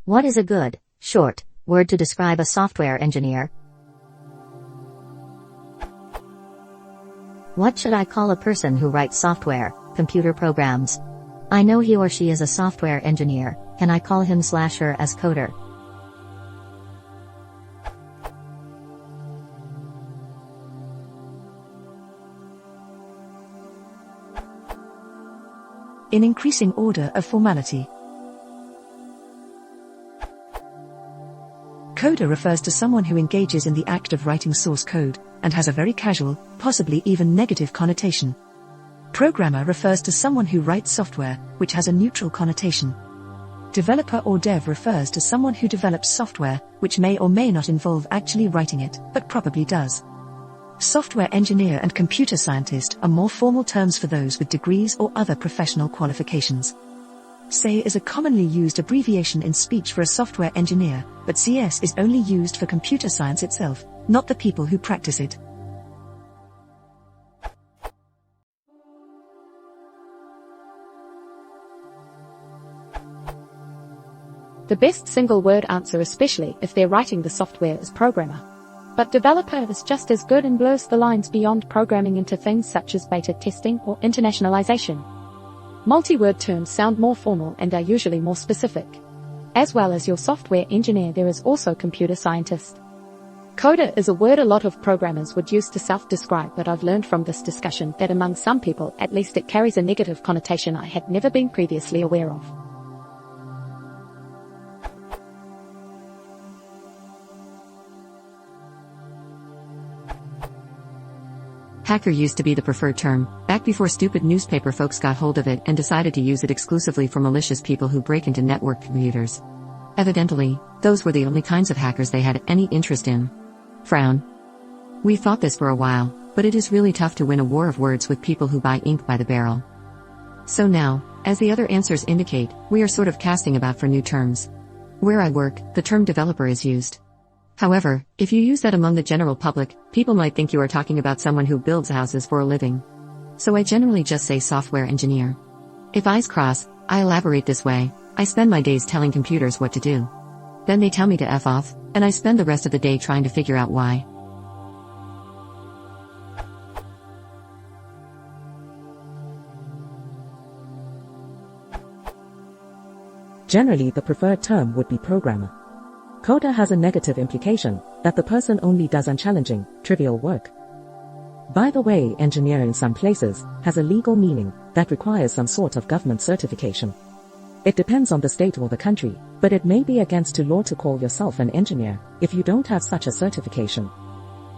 What is a good, short, word to describe a software engineer? What should I call a person who writes software, computer programs? I know he or she is a software engineer. Can I call him / her as coder? In increasing order of formality. Coder refers to someone who engages in the act of writing source code, and has a very casual, possibly even negative connotation. Programmer refers to someone who writes software, which has a neutral connotation. Developer or dev refers to someone who develops software, which may or may not involve actually writing it, but probably does. Software engineer and computer scientist are more formal terms for those with degrees or other professional qualifications. SE is a commonly used abbreviation in speech for a software engineer, but CS is only used for computer science itself, not the people who practice it. The best single word answer, especially if they're writing the software, is programmer. But developer is just as good and blurs the lines beyond programming into things such as beta testing or internationalization. Multi-word terms sound more formal and are usually more specific. As well as your software engineer, there is also computer scientist. Coder is a word a lot of programmers would use to self-describe, but I've learned from this discussion that among some people at least it carries a negative connotation I had never been previously aware of. Hacker used to be the preferred term, back before stupid newspaper folks got hold of it and decided to use it exclusively for malicious people who break into network computers. Evidently, those were the only kinds of hackers they had any interest in. Frown. We thought this for a while, but it is really tough to win a war of words with people who buy ink by the barrel. So now, as the other answers indicate, we are sort of casting about for new terms. Where I work, the term developer is used. However, if you use that among the general public, people might think you are talking about someone who builds houses for a living. So I generally just say software engineer. If I's cross, I elaborate this way: I spend my days telling computers what to do. Then they tell me to F off, and I spend the rest of the day trying to figure out why. Generally, the preferred term would be programmer. Coder has a negative implication, that the person only does unchallenging, trivial work. By the way, engineer in some places has a legal meaning that requires some sort of government certification. It depends on the state or the country, but it may be against the law to call yourself an engineer if you don't have such a certification.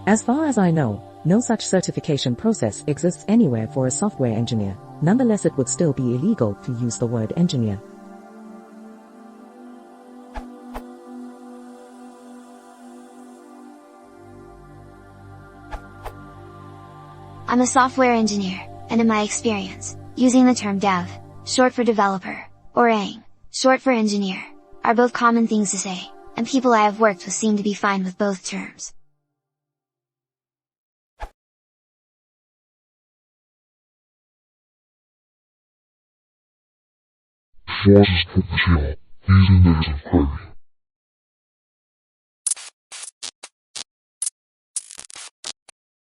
As far as I know, no such certification process exists anywhere for a software engineer. Nonetheless, it would still be illegal to use the word engineer. I'm a software engineer, and in my experience, using the term dev, short for developer, or eng, short for engineer, are both common things to say, and people I have worked with seem to be fine with both terms. Forces potential, using this of query.